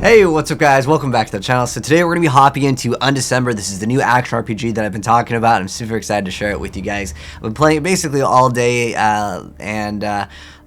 Hey, what's up guys? Welcome back to the channel. So today we're going to be hopping into UnDecember. This is the new action RPG that I've been talking about. I'm super excited to share it with you guys. I've been playing it basically all day I'm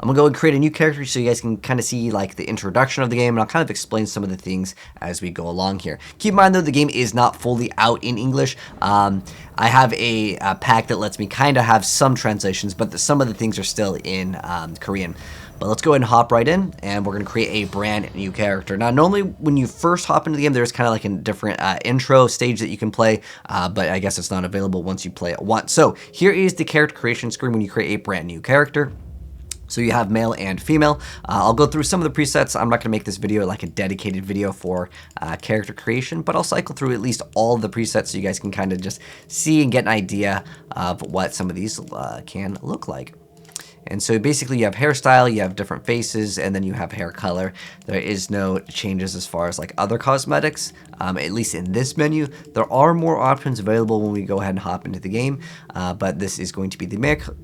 going to go and create a new character so you guys can kind of see like the introduction of the game, and I'll kind of explain some of the things as we go along here. Keep in mind though, the game is not fully out in English. I have a pack that lets me kind of have some translations, but some of the things are still in Korean. But let's go ahead and hop right in, and we're going to create a brand new character. Now, normally when you first hop into the game, there's kind of like a different intro stage that you can play, but I guess it's not available once you play it once. So here is the character creation screen when you create a brand new character. So you have male and female. I'll go through some of the presets. I'm not going to make this video like a dedicated video for character creation, but I'll cycle through at least all of the presets so you guys can kind of just see and get an idea of what some of these can look like. And so basically you have hairstyle, you have different faces, and then you have hair color. There is no changes as far as like other cosmetics, at least in this menu. There are more options available when we go ahead and hop into the game, but this is going to be the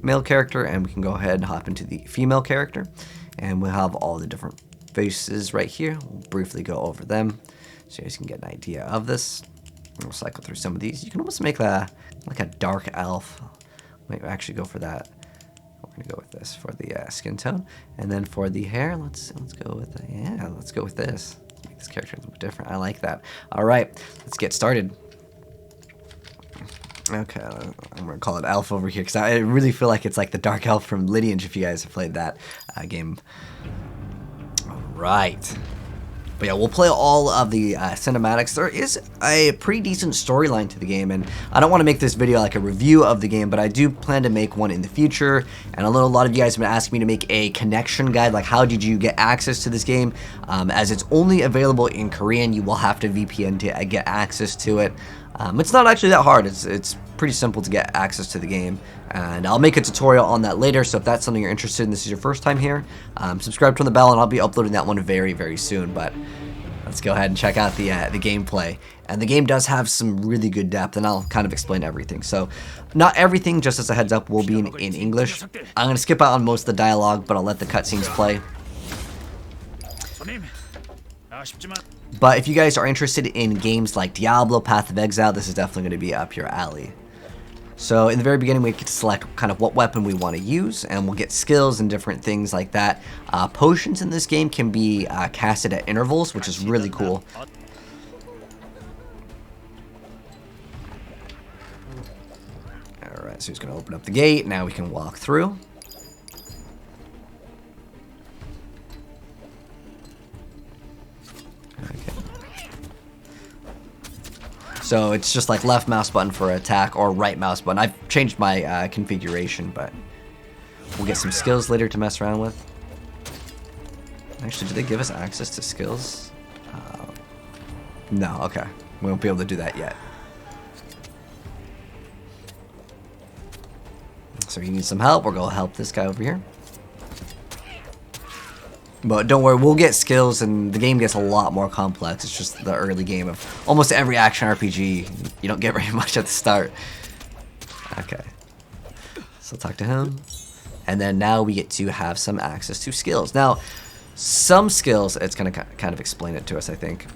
male character, and we can go ahead and hop into the female character. And we'll have all the different faces right here. We'll briefly go over them so you guys can get an idea of this. And we'll cycle through some of these. You can almost make like a dark elf. Might actually go for that. We're gonna go with this for the skin tone, and then for the hair, let's go with let's go with this. Let's make this character a little bit different. I like that. All right, let's get started. Okay, I'm gonna call it elf over here because I really feel like it's like the dark elf from Lineage. If you guys have played that game, all right. But yeah, we'll play all of the cinematics. There is a pretty decent storyline to the game, and I don't want to make this video like a review of the game, but I do plan to make one in the future. And I know a lot of you guys have been asking me to make a connection guide, like how did you get access to this game? As it's only available in Korean, you will have to VPN to get access to it. It's not actually that hard. It's pretty simple to get access to the game, and I'll make a tutorial on that later. So if that's something you're interested in, this is your first time here, subscribe to the bell, and I'll be uploading that one very soon. But let's go ahead and check out the gameplay. And the game does have some really good depth, and I'll kind of explain everything. So not everything, just as a heads up, will be in English. I'm going to skip out on most of the dialogue, but I'll let the cutscenes play. But if you guys are interested in games like Diablo, Path of Exile, this is definitely going to be up your alley. So in the very beginning, we get to select kind of what weapon we want to use, and we'll get skills and different things like that. Potions in this game can be casted at intervals, which is really cool. Alright, so he's going to open up the gate. Now we can walk through. So it's just like left mouse button for attack or right mouse button. I've changed my configuration, but we'll get some skills later to mess around with. Actually, do they give us access to skills? No, okay. We won't be able to do that yet. So you need some help, we'll go help this guy over here. But don't worry, we'll get skills, and the game gets a lot more complex. It's just the early game of almost every action RPG. You don't get very much at the start. Okay. So talk to him. And then now we get to have some access to skills. Now, some skills, it's going to kind of explain it to us, I think.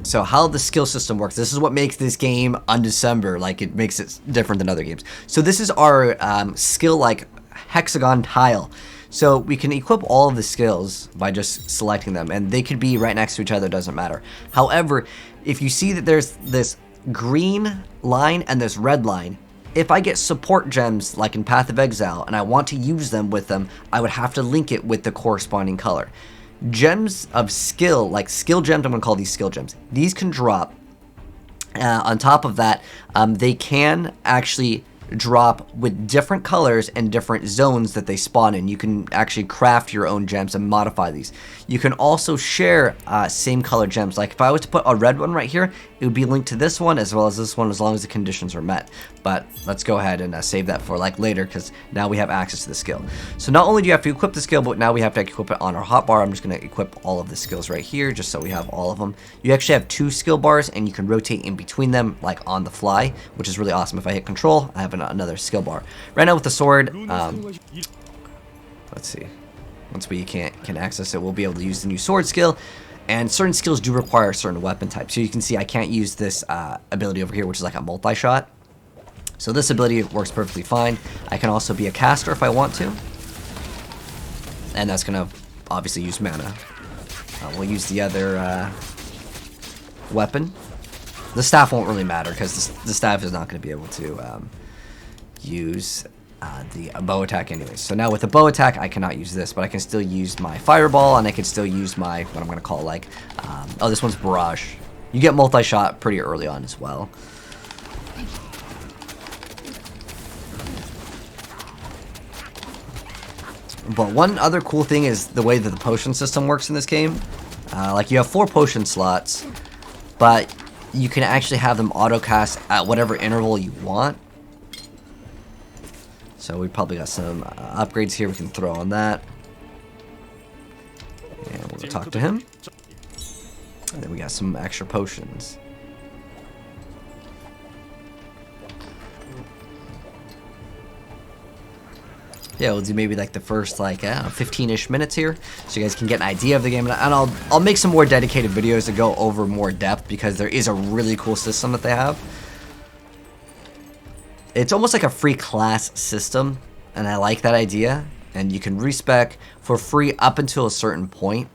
So how the skill system works, this is what makes this game UnDecember. Like, it makes it different than other games. So this is our skill, like, hexagon tile. So we can equip all of the skills by just selecting them, and they could be right next to each other, doesn't matter. However, if you see that there's this green line and this red line, if I get support gems like in Path of Exile and I want to use them with them, I would have to link it with the corresponding color. Gems of skill, like skill gems, I'm going to call these skill gems. These can drop. On top of that, they can actually drop with different colors and different zones that they spawn in. You can actually craft your own gems and modify these. You can also share same color gems. Like if I was to put a red one right here, it would be linked to this one as well as this one, as long as the conditions are met. But let's go ahead and save that for like later, because now we have access to the skill. So not only do you have to equip the skill, but now we have to equip it on our hotbar. I'm just going to equip all of the skills right here just so we have all of them. You actually have 2 skill bars, and you can rotate in between them like on the fly, which is really awesome. If I hit control, I have another skill bar. Right now with the sword, let's see. Once we can access it, we'll be able to use the new sword skill. And certain skills do require a certain weapon type. So you can see I can't use this ability over here, which is like a multi-shot. So this ability works perfectly fine. I can also be a caster if I want to. And that's going to obviously use mana. We'll use the other weapon. The staff won't really matter because the staff is not going to be able to use the bow attack anyways. So now with the bow attack, I cannot use this, but I can still use my fireball, and I can still use my, what I'm going to call like, oh, this one's barrage. You get multi-shot pretty early on as well. But one other cool thing is the way that the potion system works in this game. Like you have 4 potion slots, but you can actually have them auto cast at whatever interval you want. So we probably got some upgrades here we can throw on that. And we'll go talk to him. And then we got some extra potions. Yeah, we'll do maybe like the first like 15-ish minutes here, so you guys can get an idea of the game, and I'll make some more dedicated videos to go over more depth because there is a really cool system that they have. It's almost like a free class system, and I like that idea. And you can respec for free up until a certain point,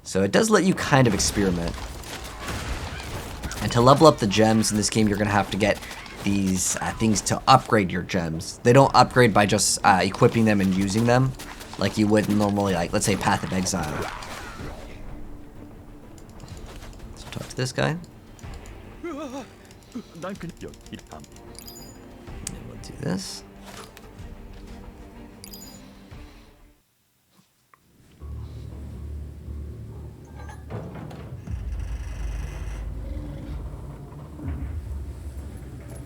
so it does let you kind of experiment. And to level up the gems in this game, you're gonna have to get these things to upgrade your gems. They don't upgrade by just equipping them and using them like you would normally, like let's say Path of Exile. So talk to this guy. And we'll do this.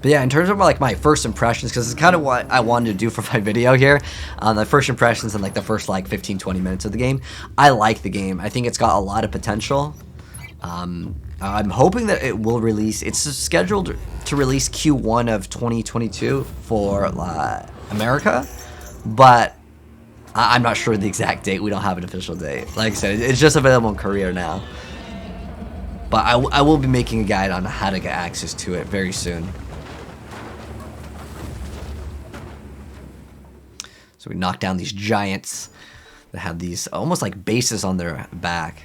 But yeah, in terms of like my first impressions, because it's kind of what I wanted to do for my video here, the first impressions in like the first like 15-20 minutes of the game, I like the game. I think it's got a lot of potential. I'm hoping that it will release. It's scheduled to release Q1 of 2022 for America, but I'm not sure the exact date. We don't have an official date. Like I said, it's just available in Korea now. But I will be making a guide on how to get access to it very soon. So we knock down these giants that have these almost like bases on their back.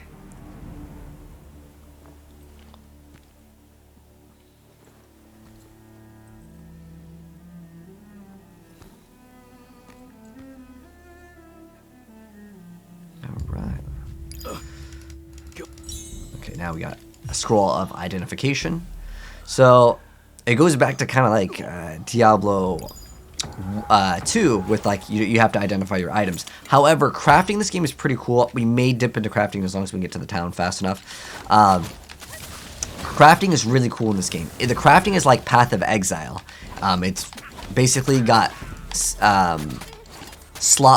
Alright. Okay, now we got a scroll of identification. So it goes back to kind of like Diablo 2 with like you have to identify your items. However, crafting this game is pretty cool. We may dip into crafting as long as we can get to the town fast enough. Crafting is really cool in this game. The crafting is like Path of Exile. It's basically got slot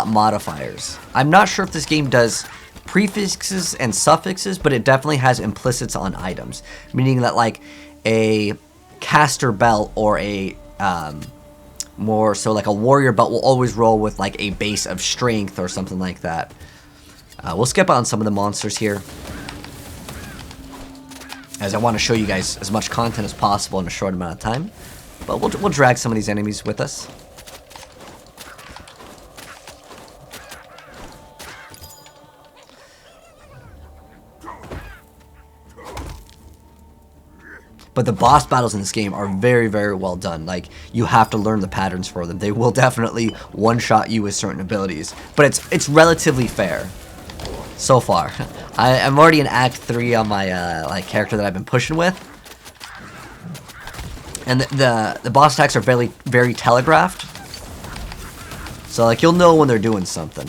modifiers. I'm not sure if this game does prefixes and suffixes, but it definitely has implicits on items, meaning that like a caster belt or a more so like a warrior belt will always roll with like a base of strength or something like that. We'll skip on some of the monsters here, as I want to show you guys as much content as possible in a short amount of time, but we'll drag some of these enemies with us. But the boss battles in this game are very, very well done. Like, you have to learn the patterns for them. They will definitely one-shot you with certain abilities. But it's relatively fair so far. I'm already in Act 3 on my like character that I've been pushing with. And the boss attacks are very, very telegraphed. So, like, you'll know when they're doing something,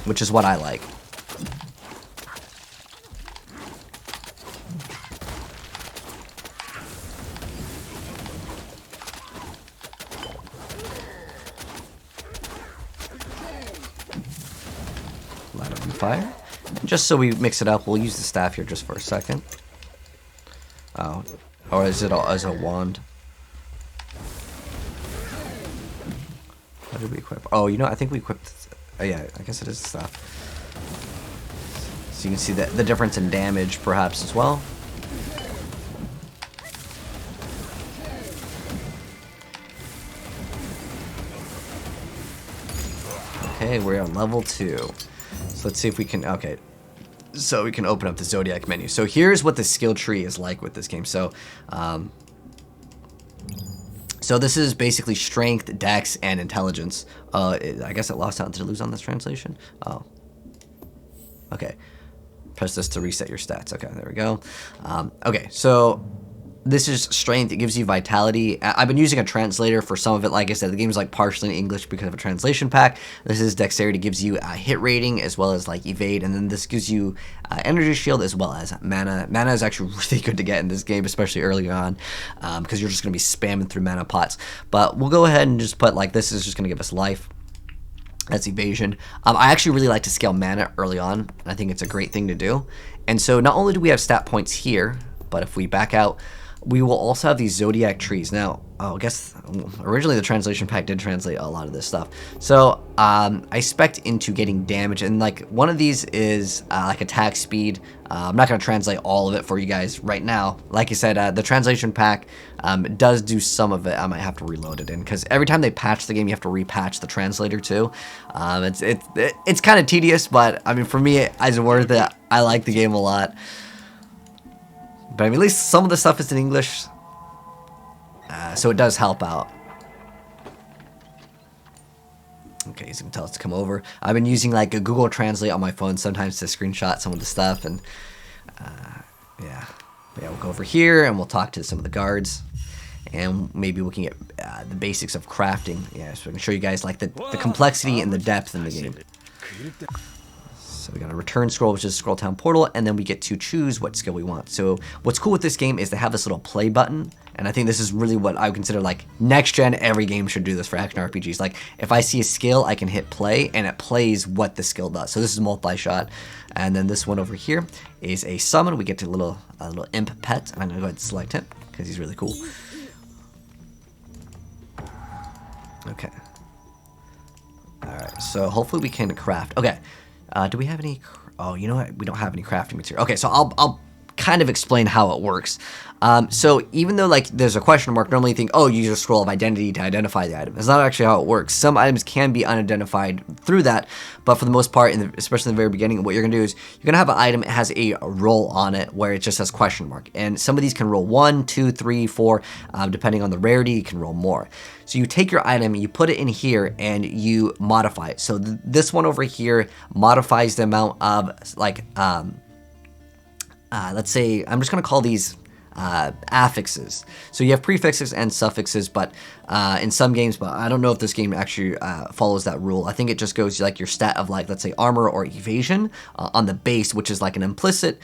which is what I like. Fire. Just so we mix it up, we'll use the staff here just for a second. Oh, or is it all as a wand? What did we equip? Oh, you know, I think we equipped. Oh yeah, I guess it is the staff. So you can see the difference in damage perhaps as well. Okay, we're on level 2. So let's see if we can, okay. So we can open up the Zodiac menu. So here's what the skill tree is like with this game. So, so this is basically strength, dex, and intelligence. I guess it lost out. Did it lose on this translation? Oh. Okay. Press this to reset your stats. Okay, there we go. Okay, so this is strength. It gives you vitality. I've been using a translator for some of it. Like I said, the game is like partially in English because of a translation pack. This is dexterity. Gives you a hit rating as well as like evade. And then this gives you energy shield as well as mana. Mana is actually really good to get in this game, especially early on, because you're just going to be spamming through mana pots. But we'll go ahead and just put like this is just going to give us life. That's evasion. I actually really like to scale mana early on, and I think it's a great thing to do. And so not only do we have stat points here, but if we back out, we will also have these Zodiac trees. Now, I guess originally the translation pack did translate a lot of this stuff. So I spec'd into getting damage, and like one of these is like attack speed. I'm not going to translate all of it for you guys right now. Like I said, the translation pack does do some of it. I might have to reload it in because every time they patch the game, you have to repatch the translator too. It's kind of tedious, but I mean for me, it's worth it. I like the game a lot. But I mean, at least some of the stuff is in English, so it does help out. Okay, as you can tell, it's come over. I've been using like a Google Translate on my phone sometimes to screenshot some of the stuff, and yeah, we'll go over here and we'll talk to some of the guards, and maybe we can get the basics of crafting. Yeah, so I can show you guys like the complexity and the depth in the game. So we got a return scroll, which is scroll town portal, and then we get to choose what skill we want. So what's cool with this game is they have this little play button, and I think this is really what I would consider like next gen. Every game should do this for action RPGs. Like if I see a skill, I can hit play, and it plays what the skill does. So this is multi-shot, and then this one over here is a summon. We get to a little imp pet. I'm gonna go ahead and select him because he's really cool. Okay. All right. So hopefully we can craft. Okay. Do we have any? Oh, you know what? We don't have any crafting material. Okay, so I'll kind of explain how it works. So even though like there's a question mark, normally you think, oh, you use a scroll of identity to identify the item. That's not actually how it works. Some items can be unidentified through that, but for the most part, especially in the very beginning, what you're gonna do is you're gonna have an item. It has a roll on it where it just says question mark, and some of these can roll 1, 2, 3, 4, depending on the rarity. You can roll more. So you take your item, you put it in here, and you modify it. So this one over here modifies the amount of like, let's say, I'm just gonna call these affixes. So you have prefixes and suffixes, but in some games, but I don't know if this game actually follows that rule. I think it just goes like your stat of like, let's say armor or evasion on the base, which is like an implicit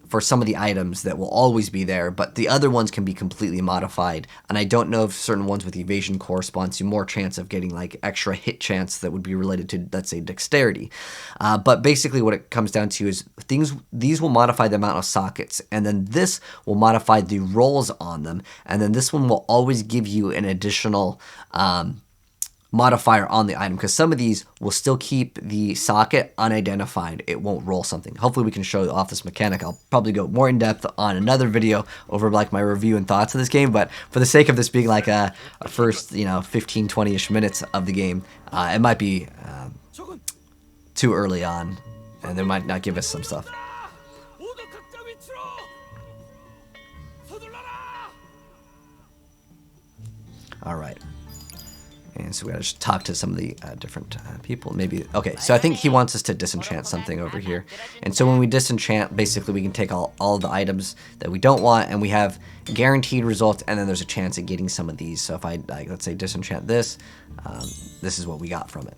for some of the items that will always be there, but the other ones can be completely modified. And I don't know if certain ones with evasion correspond to more chance of getting like extra hit chance that would be related to, let's say, dexterity. But basically what it comes down to is these will modify the amount of sockets, and then this will modify the rolls on them, and then this one will always give you an additional modifier on the item, because some of these will still keep the socket unidentified. It won't roll something. Hopefully we can show off this mechanic. I'll probably go more in depth on another video over like my review and thoughts of this game, but for the sake of this being like a first 15-20ish minutes of the game, it might be too early on, and they might not give us some stuff. All right. And so we gotta just talk to some of the different people. Maybe, okay, so I think he wants us to disenchant something over here. And so when we disenchant, basically we can take all of the items that we don't want, and we have guaranteed results, and then there's a chance of getting some of these. So if I, like, let's say disenchant this, this is what we got from it.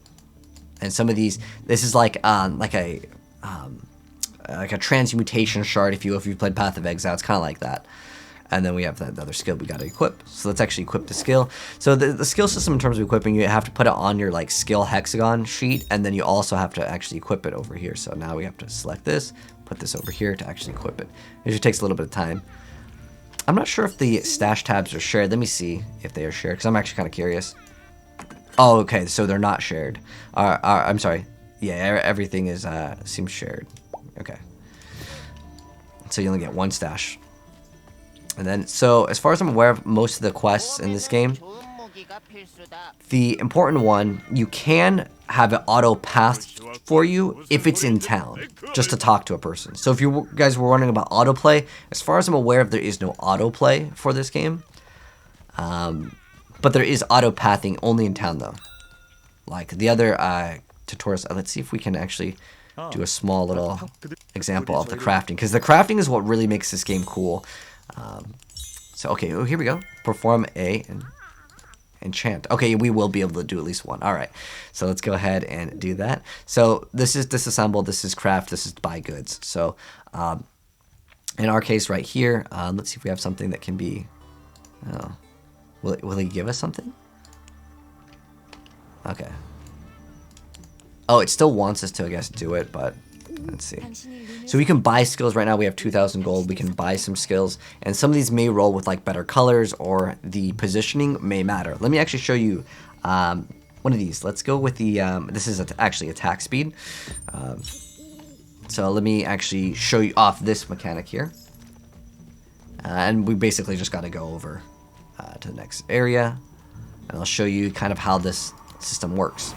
And some of these, this is like a transmutation shard, if you've played Path of Exile, it's kind of like that. And then we have the other skill we got to equip. So let's actually equip the skill. So the skill system in terms of equipping, you have to put it on your like skill hexagon sheet, and then you also have to actually equip it over here. So now we have to select this, put this over here to actually equip it. It usually takes a little bit of time. I'm not sure if the stash tabs are shared. Let me see if they are shared, because I'm actually kind of curious. Oh, okay, so they're not shared. I'm sorry. Yeah, everything is seems shared. Okay. So you only get 1 stash. And then, so as far as I'm aware of most of the quests in this game, the important one, you can have it auto-pathed for you if it's in town, just to talk to a person. So if you guys were wondering about autoplay, as far as I'm aware of, there is no autoplay for this game. But there is auto-pathing only in town, though. Like the other tutorials, let's see if we can actually do a small little example of the crafting, because the crafting is what really makes this game cool. So okay, oh, here we go. Perform a enchant. Okay, we will be able to do at least one. All right, so let's go ahead and do that. So this is disassemble, this is craft, this is buy goods. So in our case right here, let's see if we have something that can be. Oh, will he give us something? Okay. Oh, it still wants us to, I guess, do it, but let's see. So we can buy skills right now. We have 2,000 gold. We can buy some skills, and some of these may roll with like better colors, or the positioning may matter. Let me actually show you one of these. Let's go with the, this is actually attack speed. So let me actually show you off this mechanic here. And we basically just got to go over to the next area, and I'll show you kind of how this system works.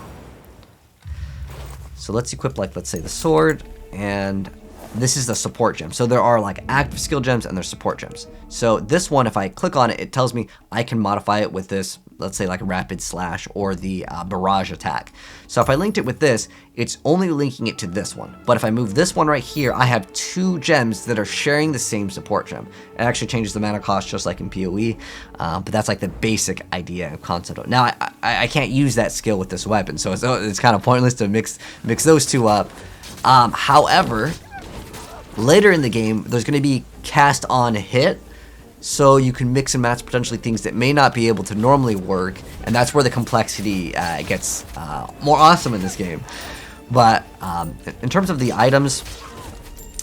So let's equip, like, let's say the sword, and this is the support gem. So there are like active skill gems and there's support gems. So this one, if I click on it, it tells me I can modify it with this, let's say like a rapid slash or the barrage attack. So if I linked it with this, it's only linking it to this one. But if I move this one right here, I have 2 gems that are sharing the same support gem. It actually changes the mana cost just like in PoE, but that's like the basic idea and concept. Now I can't use that skill with this weapon, so it's kind of pointless to mix those 2 up. However, later in the game, there's going to be cast on hit, so you can mix and match potentially things that may not be able to normally work, and that's where the complexity gets more awesome in this game. But in terms of the items,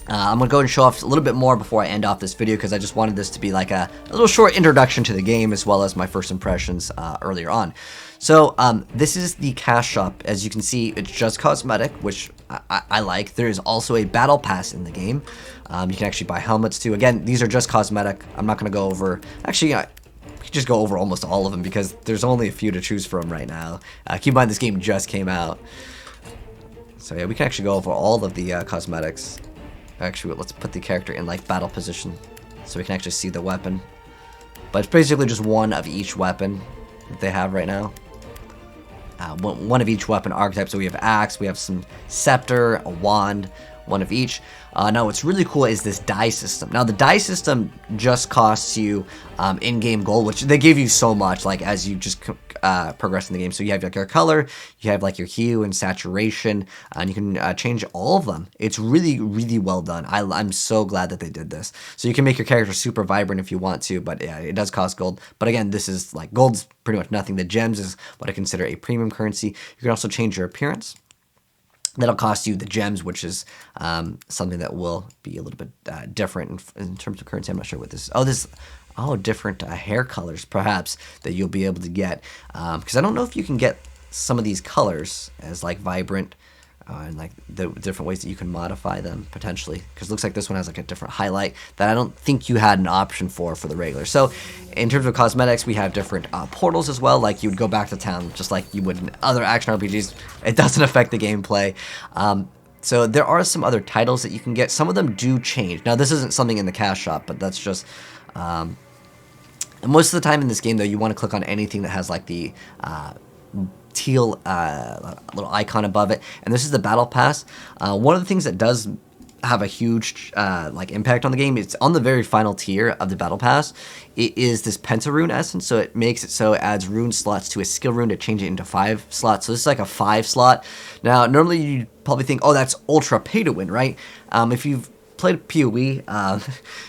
I'm going to go and show off a little bit more before I end off this video, because I just wanted this to be like a little short introduction to the game, as well as my first impressions earlier on. So this is the cash shop. As you can see, it's just cosmetic, which I like. There is also a battle pass in the game. You can actually buy helmets too. Again, these are just cosmetic. I'm not going to go over, actually we could just go over almost all of them, because there's only a few to choose from right now. Keep in mind, this game just came out. So yeah, we can actually go over all of the cosmetics. Actually, let's put the character in like battle position so we can actually see the weapon. But it's basically just one of each weapon that they have right now. One of each weapon archetype. So we have axe, we have some scepter, a wand, one of each. Now what's really cool is this die system. Now the die system just costs you in-game gold, which they give you so much, like as you just progress in the game. So you have like your color, you have like your hue and saturation, and you can change all of them. It's really, really well done. I'm so glad that they did this. So you can make your character super vibrant if you want to, but yeah, it does cost gold. But again, this is like, gold's pretty much nothing. The gems is what I consider a premium currency. You can also change your appearance. That'll cost you the gems, which is something that will be a little bit different in terms of currency. I'm not sure what this is. Different hair colors, perhaps, that you'll be able to get. Because I don't know if you can get some of these colors as like vibrant and like the different ways that you can modify them potentially. Because it looks like this one has like a different highlight that I don't think you had an option for the regular. So in terms of cosmetics, we have different portals as well. Like you would go back to town just like you would in other action RPGs. It doesn't affect the gameplay. So there are some other titles that you can get. Some of them do change. Now this isn't something in the cash shop, but that's just... and most of the time in this game, though, you want to click on anything that has like the teal little icon above it. And this is the battle pass. One of the things that does have a huge like impact on the game, it's on the very final tier of the battle pass. It is this pentarune essence, so it makes it so it adds rune slots to a skill rune to change it into 5 slots. So this is like a 5 slot. Now normally you'd probably think, oh, that's ultra pay to win, right? If you've played PoE,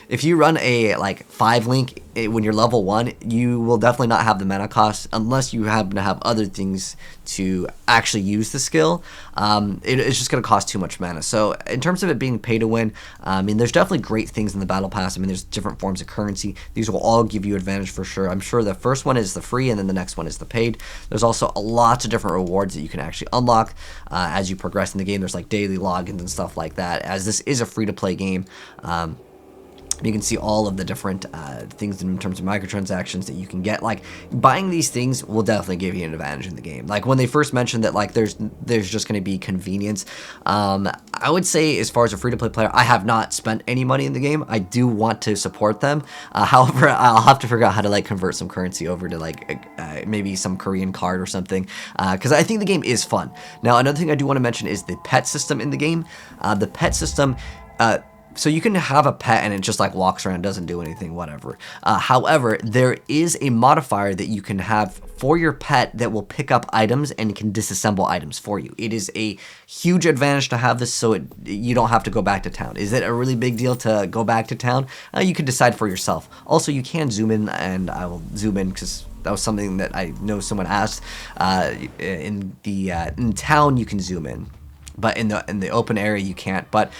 if you run a like 5 link when you're level 1, you will definitely not have the mana cost unless you happen to have other things to actually use the skill. It's just going to cost too much mana. So in terms of it being pay to win, I mean, there's definitely great things in the battle pass. I mean, there's different forms of currency. These will all give you advantage for sure. I'm sure the first one is the free, and then the next one is the paid. There's also lots of different rewards that you can actually unlock as you progress in the game. There's like daily logins and stuff like that, as this is a free-to-play game. You can see all of the different things in terms of microtransactions that you can get. Like, buying these things will definitely give you an advantage in the game. Like, when they first mentioned that, like, there's just going to be convenience, I would say, as far as a free-to-play player, I have not spent any money in the game. I do want to support them. However, I'll have to figure out how to, like, convert some currency over to, like, maybe some Korean card or something, because I think the game is fun. Now, another thing I do want to mention is the pet system in the game. The pet system... So you can have a pet and it just like walks around, doesn't do anything, whatever. However, there is a modifier that you can have for your pet that will pick up items and can disassemble items for you. It is a huge advantage to have this, so you don't have to go back to town. Is it a really big deal to go back to town? You can decide for yourself. Also, you can zoom in, and I will zoom in because that was something that I know someone asked. In town, you can zoom in, but in the open area, you can't. But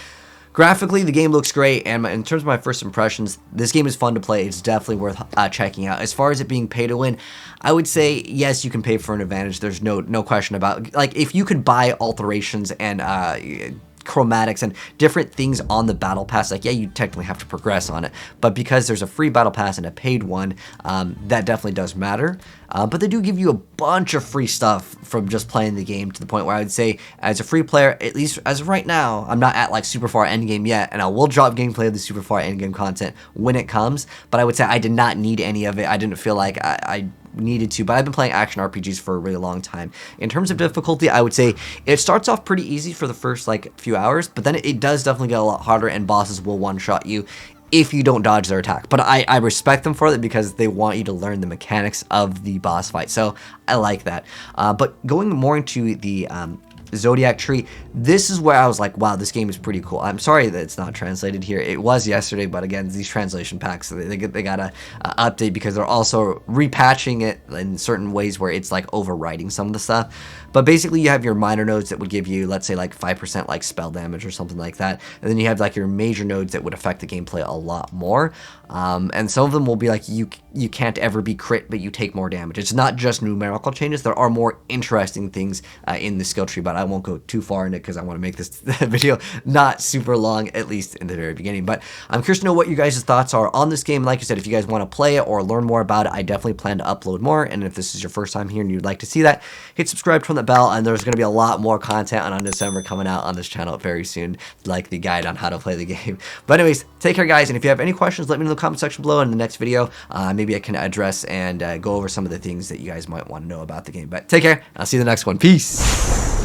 graphically, the game looks great, and in terms of my first impressions, this game is fun to play. It's definitely worth checking out. As far as it being pay to win, I would say, yes, you can pay for an advantage. There's no question about, like, if you could buy alterations and chromatics and different things on the battle pass, like, yeah, you technically have to progress on it, but because there's a free battle pass and a paid one, that definitely does matter. But they do give you a bunch of free stuff from just playing the game, to the point where I would say, as a free player, at least as of right now, I'm not at like super far endgame yet, and I will drop gameplay of the super far endgame content when it comes, but I would say I did not need any of it. I didn't feel like I needed to, but I've been playing action RPGs for a really long time. In terms of difficulty, I would say it starts off pretty easy for the first like few hours, but then it does definitely get a lot harder, and bosses will one-shot you if you don't dodge their attack. But I respect them for that, because they want you to learn the mechanics of the boss fight, so I like that. But going more into the Zodiac tree, this is where I was like, wow, this game is pretty cool. I'm sorry that it's not translated here. It was yesterday, but again, these translation packs, they gotta update, because they're also repatching it in certain ways where it's like overwriting some of the stuff. But basically, you have your minor nodes that would give you, let's say, like 5% like spell damage or something like that, and then you have like your major nodes that would affect the gameplay a lot more. And some of them will be like, you can't ever be crit, but you take more damage. It's not just numerical changes. There are more interesting things in the skill tree, but I won't go too far in it because I want to make this video not super long, at least in the very beginning. But I'm curious to know what you guys' thoughts are on this game. Like I said, if you guys want to play it or learn more about it, I definitely plan to upload more. And if this is your first time here and you'd like to see that, hit subscribe, turn the bell, and there's going to be a lot more content on UnDecember coming out on this channel very soon, like the guide on how to play the game. But anyways, take care, guys, and if you have any questions, let me know in the comment section below. In the next video, maybe I can address and go over some of the things that you guys might want to know about the game. But take care, I'll see you in the next one. Peace!